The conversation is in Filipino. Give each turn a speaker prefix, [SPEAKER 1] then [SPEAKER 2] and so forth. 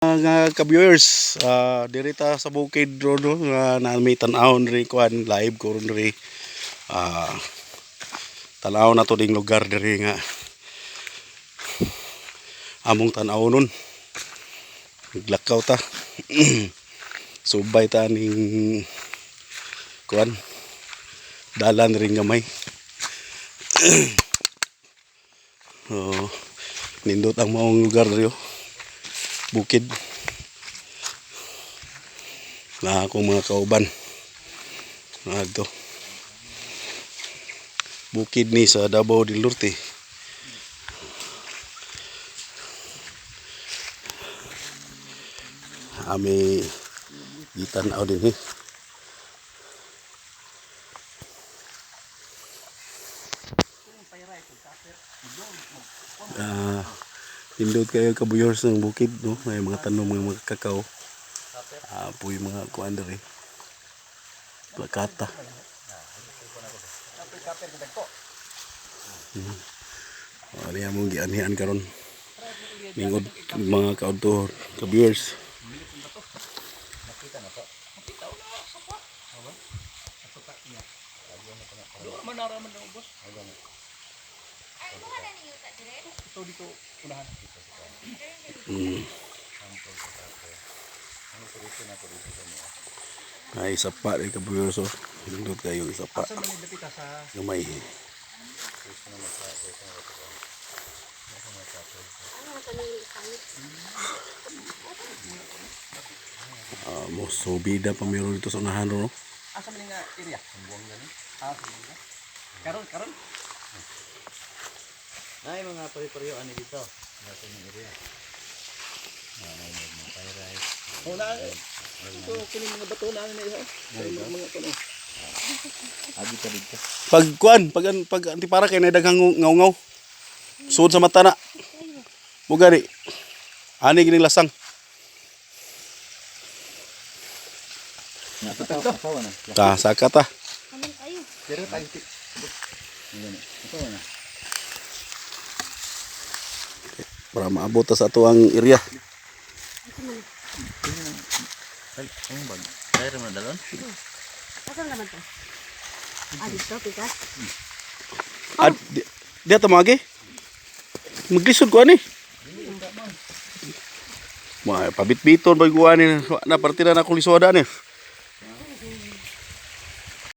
[SPEAKER 1] Mga ka-viewers, diri ta sa bukid ro no nga may tan-awon ri kuan live ko ri tan-aw na to ding lugar diri nga among tan-awon nun. Naglakaw ta. Subay ta ning kuan dalan ring gamay. Oh, nindot ang maong lugar diri. Bukid na akong mga kauban to bukid ni sa Davao del Norte. Ami gitanaw din pindot kayo kabuyors ng bukid no, may mga tanong mga kakao puy mga kuan diri plakata. Ari among gianhian karon ningod mga kaudto ka-viewers. Ay sapa rin ka-viewers oh. Nindot kayo sapa gamay. So bida pa meron dito sa unahan no.
[SPEAKER 2] Asa man nga area? Buang gani. Karon. Ay mga pari-pariyo ani dito. Nato ng area. Ay mga pyrite. Wala. Ito kini mga bato na ani ha. Mga kuno. Agi ta dito.
[SPEAKER 1] Pag kuan, pag antipara kay nadaghang ngaw-ngaw. Suod sa mata na. Mugari. Ani gining lasang.
[SPEAKER 2] Asawa na.
[SPEAKER 1] Kasaka ta.
[SPEAKER 3] Amin kayo.
[SPEAKER 2] Pero tayo. Asawa na.
[SPEAKER 1] Para maabot ta sa ato ang area.
[SPEAKER 2] Ang bag. Tayo man dalon.
[SPEAKER 3] Asan naman to? Dito, pikas.
[SPEAKER 1] Di ato magi. Maglisod ko ani. Pabit-biton pag kuha ni na partida na kulisoda ni.